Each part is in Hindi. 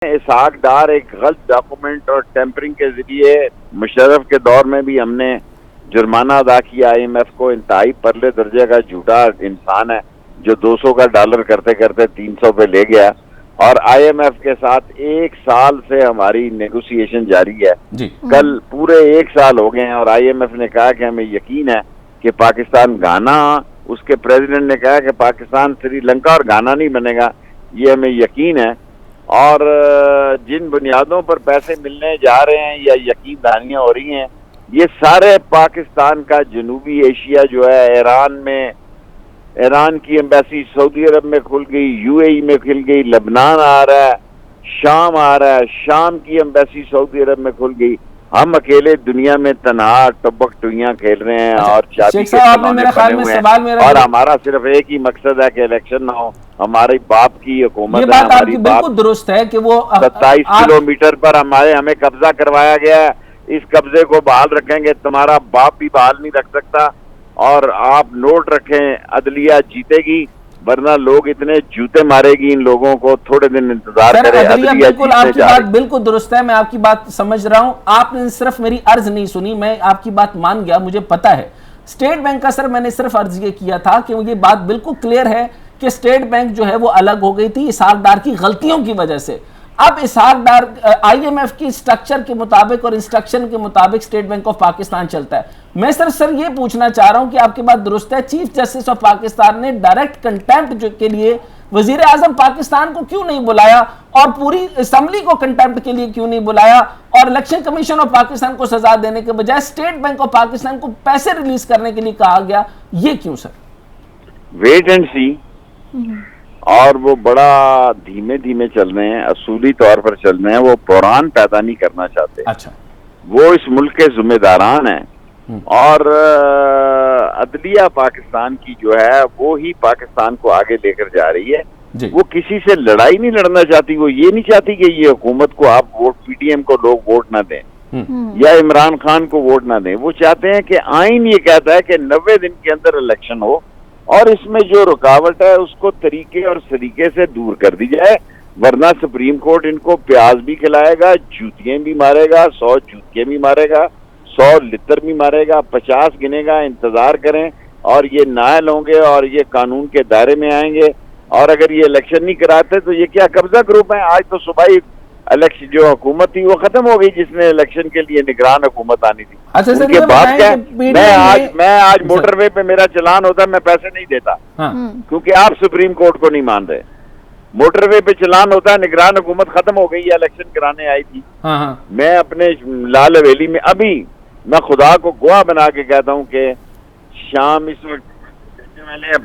इसहाक डार एक गलत डॉक्यूमेंट और टेम्परिंग के जरिए मुशर्रफ के दौर में भी हमने जुर्माना अदा किया। IMF को इंतहाई परले दर्जे का झूठा इंसान है जो 200 का डॉलर करते करते 300 पे ले गया। और IMF के साथ 1 साल से हमारी नेगोशिएशन जारी है जी। कल पूरे 1 साल हो गए हैं और IMF ने कहा कि हमें यकीन है कि पाकिस्तान गाना, उसके प्रेसिडेंट ने कहा कि पाकिस्तान श्रीलंका और गाना नहीं बनेगा, ये हमें यकीन है। और जिन बुनियादों पर पैसे मिलने जा रहे हैं या यकीन दहानियां हो रही हैं, ये सारे पाकिस्तान का जनूबी एशिया जो है, ईरान की एम्बेसी सऊदी अरब में खुल गई, UAE में खुल गई, लबनान आ रहा है, शाम आ रहा है, शाम की एम्बेसी सऊदी अरब में खुल गई। हम अकेले दुनिया में तनहा टबक टुइयां खेल रहे हैं और शादी के खिलौने बने हुए हैं और हमारा सिर्फ एक ही मकसद है कि इलेक्शन ना हो। हमारे बाप की हुकूमत है, हमारी बिल्कुल दुरुस्त है कि वो 27 किलोमीटर पर हमें कब्जा करवाया गया है। इस कब्जे को बहाल रखेंगे, तुम्हारा बाप भी बहाल नहीं रख सकता। और आप नोट रखें, अदलिया जीतेगी, वरना लोग इतने जूते मारेगी इन लोगों को, थोड़े दिन इंतजार करें। बिल्कुल आपकी बात बिल्कुल दुरुस्त है, मैं आपकी बात समझ रहा हूं। आपने सिर्फ मेरी अर्ज नहीं सुनी, मैं आपकी बात मान गया, मुझे पता है। स्टेट बैंक का सर मैंने सिर्फ अर्ज ये किया था कि ये बात बिल्कुल क्लियर है कि स्टेट बैंक जो है वो अलग हो गई थी इसहाक डार की गलतियों की वजह से। अब इसहाक डार IMF की स्ट्रक्चर के मुताबिक और इंस्ट्रक्शन के मुताबिक स्टेट बैंक ऑफ पाकिस्तान चलता है। मैं सिर्फ सर ये पूछना चाह रहा हूं कि आपकी बात दुरुस्त है, चीफ जस्टिस ऑफ पाकिस्तान ने डायरेक्ट कंटेम्प्ट के लिए वजीर आजम पाकिस्तान को क्यों नहीं बुलाया और पूरी असेंबली को कंटेम्प्ट के लिए क्यों नहीं बुलाया, और इलेक्शन कमीशन ऑफ पाकिस्तान को सजा देने के बजाय स्टेट बैंक ऑफ पाकिस्तान को पैसे रिलीज करने के लिए कहा गया, ये क्यों सर? वेट एंड सी। और वो बड़ा धीमे धीमे चल रहे हैं, असूली तौर पर चल रहे हैं, वो बहरान पैदा नहीं करना चाहते। अच्छा, वो इस मुल्क के जिम्मेदारान हैं और अदलिया पाकिस्तान की जो है वो ही पाकिस्तान को आगे लेकर जा रही है। वो किसी से लड़ाई नहीं लड़ना चाहती, वो ये नहीं चाहती कि ये हुकूमत को आप वोट, PTM को लोग वोट ना दें या इमरान खान को वोट ना दें। वो चाहते हैं कि आइन ये कहता है कि 90 दिन के अंदर इलेक्शन हो और इसमें जो रुकावट है उसको तरीके और सलीके से दूर कर दी जाए, वरना सुप्रीम कोर्ट इनको प्याज भी खिलाएगा, जूतियां भी मारेगा, 100 जूतियां भी मारेगा, 100 लितर भी मारेगा, 50 गिनेगा। इंतजार करें और ये नायल होंगे और ये कानून के दायरे में आएंगे। और अगर ये इलेक्शन नहीं कराते तो ये क्या कब्जा ग्रुप है? आज तो सुबह ही इलेक्शन जो हुकूमत थी वो खत्म हो गई, जिसने इलेक्शन के लिए निगरान हुकूमत आनी थी। अच्छा सर, उनके बाद क्या, मैं आज मोटरवे पे मेरा चलान होता मैं पैसे नहीं देता। हाँ। क्योंकि आप सुप्रीम कोर्ट को नहीं मान रहे। मोटरवे पे चलान होता है, निगरान हुकूमत खत्म हो गई, इलेक्शन कराने आई थी। हाँ। मैं अपने लाल हवेली में अभी, मैं खुदा को गवाह बना के कहता हूँ कि शाम इस वक्त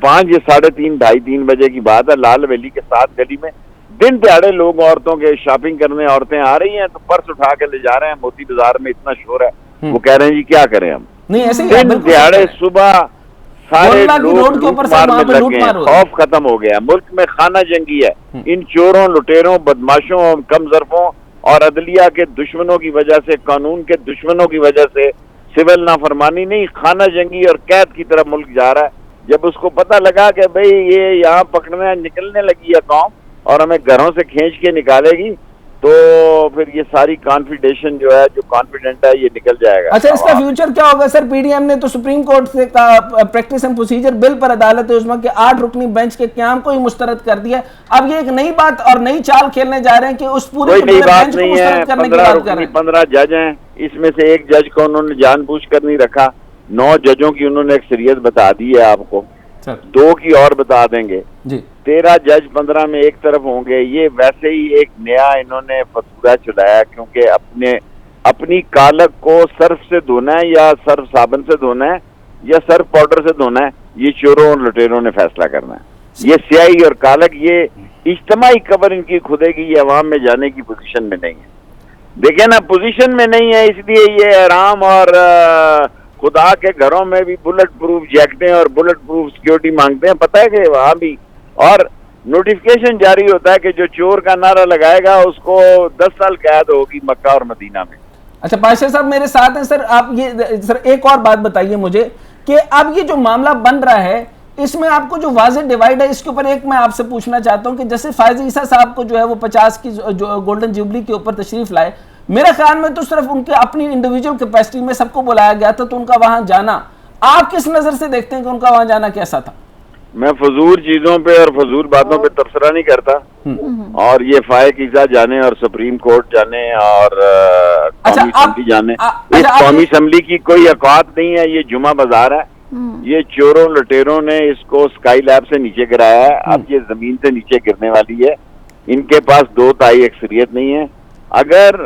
5 या 3:30 2:30 बजे की बात है, लाल हवेली के 7 गली में दिन दिहाड़े लोग औरतों के शॉपिंग करने औरतें आ रही हैं तो पर्स उठा के ले जा रहे हैं। मोती बाजार में इतना शोर है, वो कह रहे हैं जी क्या करें हम। नहीं ऐसे ही दिन दिहाड़े सुबह सारे लोग लूट मार में लगे हैं, खौफ खत्म हो गया, मुल्क में खाना जंगी है। इन चोरों, लुटेरों, बदमाशों, कमजरफों और अदलिया के दुश्मनों की वजह से, कानून के दुश्मनों की वजह से सिविल नाफरमानी नहीं, खाना जंगी और कैद की तरफ मुल्क जा रहा है। जब उसको पता लगा कि भाई ये यहाँ पकड़ने निकलने लगी है कौम और हमें घरों से खींच के निकालेगी, तो फिर ये सारी कॉन्फिडेंशन जो है, जो कॉन्फिडेंट है, ये निकल जाएगा। अच्छा, इसका फ्यूचर क्या होगा सर? PDM ने तो सुप्रीम कोर्ट से प्रैक्टिस एंड प्रोसीजर बिल पर अदालत है उसमें के 8 रुकनी बेंच के क्याम को ही मुस्तरद कर दिया। अब ये एक नई बात और नई चाल खेलने जा रहे हैं कि उस पूरे नई बात नहीं है। 15 जज हैं, इसमें से एक जज को उन्होंने जानबूझकर नहीं रखा। 9 जजों की उन्होंने अक्सरियत बता दी है आपको, 2 की और बता देंगे जी। 13 जज 15 में एक तरफ होंगे। ये वैसे ही एक नया इन्होंने फतूरा चलाया, क्योंकि अपनी कालक को सर्फ से धोना है या सर्फ साबुन से धोना है या सर्फ पाउडर से धोना है, ये चोरों और लुटेरों ने फैसला करना है। ये स्याही और कालक, ये इज्तिमाई कब्र इनकी खुदेगी, ये अवाम में जाने की पोजीशन में नहीं है। देखे ना, पोजीशन में नहीं है, इसलिए ये आराम और खुदा के घरों में भी बुलेट प्रूफ जैकेटें और बुलेट प्रूफ सिक्योरिटी मांगते हैं। पता है कि वहां भी, और नोटिफिकेशन जारी होता है कि जो चोर का नारा लगाएगा उसको 10 साल कैद होगी मक्का और मदीना में। अच्छा पाशा साहब मेरे साथ हैं सर, आप ये सर एक और बात बताइए मुझे कि अब ये जो मामला बन रहा है इसमें आपको जो वाज़ेह डिवाइड है, इसके ऊपर एक मैं आपसे पूछना चाहता हूं कि जैसे फायज ईसा साहब को जो है वो 50 की जो गोल्डन जुबली के ऊपर तशरीफ लाए, मेरे ख्याल में तो सिर्फ उनके अपनी इंडिविजुअल कैपेसिटी में सबको बुलाया गया था, तो उनका वहां जाना आप किस नजर से देखते हैं कि उनका वहां जाना कैसा था? मैं फजूल चीजों पे और फजूल बातों पे तबसरा नहीं करता, और ये फाइक ईसा जाने और सुप्रीम कोर्ट जाने और कौमी असम्बली जाने, इस कौमी असम्बली की कोई औकात नहीं है। ये जुमा बाजार है, ये चोरों लुटेरों ने इसको स्काई लैब से नीचे गिराया है, अब ये जमीन से नीचे गिरने वाली है। इनके पास 2 तिहाई अक्सरियत नहीं है। अगर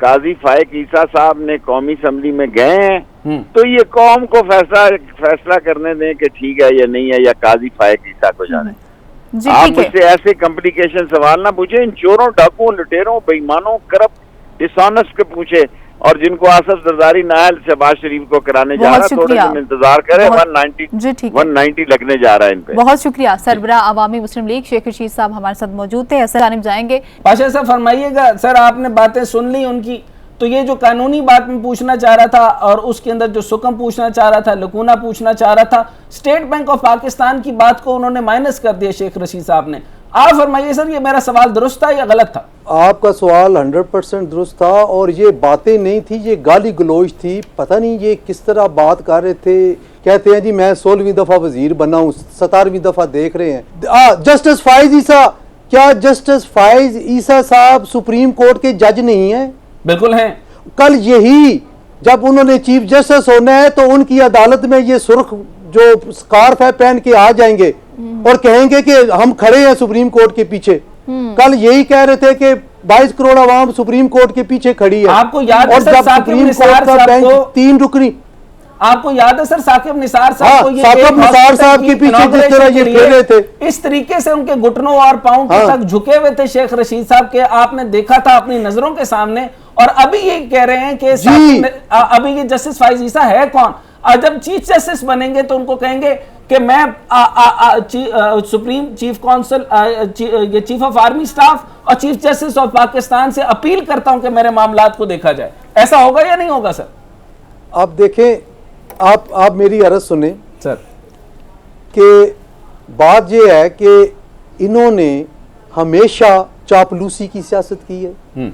काजी फाइक ईसा साहब ने कौमी असम्बली में गए हैं तो ये कौम को फैसला करने दें कि ठीक है या नहीं है, या काजी फाइक ईसा को जाने। आप मुझसे ऐसे कॉम्प्लिकेशन सवाल ना पूछे, इन चोरों, डाकुओं, लुटेरों, बेईमानों, करप्ट, डिसऑनेस्ट के पूछे, और जिनको आसफ जरदारी नायल शहबाज शरीफ को कराने जा रहा है, थोड़े दिन इंतजार करें। 190 लगने जा रहा है इन पे। बहुत शुक्रिया। सरबराह अवामी मुस्लिम लीग शेख रशीद साहब हमारे साथ मौजूद थे, ऐसा जानिब जाएंगे। पाशा साहब फरमाइएगा, सर आपने बातें सुन ली उनकी, तो ये जो कानूनी बात मैं पूछना चाह रहा था और उसके अंदर जो सुकम पूछना चाह रहा था, लकूना पूछना चाह रहा था, स्टेट बैंक ऑफ पाकिस्तान की बात को उन्होंने माइनस कर दिया शेख रशीद साहब ने। आप फरमाइए सर, ये मेरा सवाल दुरुस्त था या गलत था? आपका सवाल 100% दुरुस्त था, और ये बातें नहीं थी, ये गाली गलोच थी। पता नहीं ये किस तरह बात कर रहे थे। कहते हैं जी मैं 16वीं दफा वजीर बना हूँ, 17वीं दफा देख रहे हैं। जस्टिस फाइज ईसा, क्या जस्टिस फाइज ईसा साहब सुप्रीम कोर्ट के जज नहीं है? बिल्कुल हैं। कल यही जब उन्होंने चीफ जस्टिस होना है तो उनकी अदालत में ये सुर्ख जो स्कार्फ है पहन के आ जाएंगे और कहेंगे कि हम खड़े हैं सुप्रीम कोर्ट के पीछे। कल यही कह रहे थे कि 22 करोड़ आवाम सुप्रीम कोर्ट के पीछे खड़ी है। आपको याद है और जब सुप्रीम कोर्ट का बेंच 3 रुकनी, आपको याद है सर साकिब निसार साहब को, साकिब निसार साहब के पीछे जिस तरह ये खेले थे, इस तरीके से उनके घुटनों और पांव तक झुके हुए थे शेख रशीद साहब के, आपने देखा था अपनी नजरों के सामने। और अभी ये कह रहे हैं कि अभी ये जस्टिस फाइज ईसा है कौन? जब चीफ जस्टिस बनेंगे तो उनको कहेंगे कि मैं सुप्रीम चीफ काउंसिल, ये चीफ ऑफ आर्मी स्टाफ और चीफ जस्टिस ऑफ पाकिस्तान से अपील करता हूं कि मेरे मामलात को देखा जाए। ऐसा होगा या नहीं होगा सर? आप देखें, आप मेरी अर्ज सुने सर, कि बात यह है कि इन्होंने हमेशा चापलूसी की सियासत की है,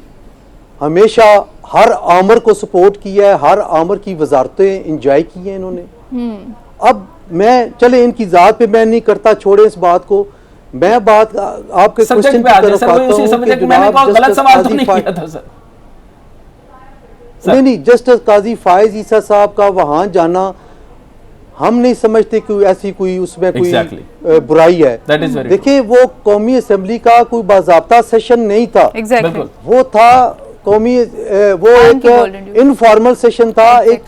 हमेशा हर आमर को सपोर्ट किया है, हर आमर की वजारतें इंजॉय की हैं इन्होंने। अब मैं चले इनकी जात पे मैं नहीं करता, छोड़े इस बात को। मैं बात आपके क्वेश्चन की तरफ आता हूं कि नहीं, जस्टिस काजी फाइज ईसा साहब का वहां जाना हम नहीं समझते कि ऐसी कोई उसमें कोई बुराई है। देखिए, वो कौमी असम्बली का कोई बाज़ाब्ता सेशन नहीं था, वो था कौमी, वो एक इनफॉर्मल सेशन था, एक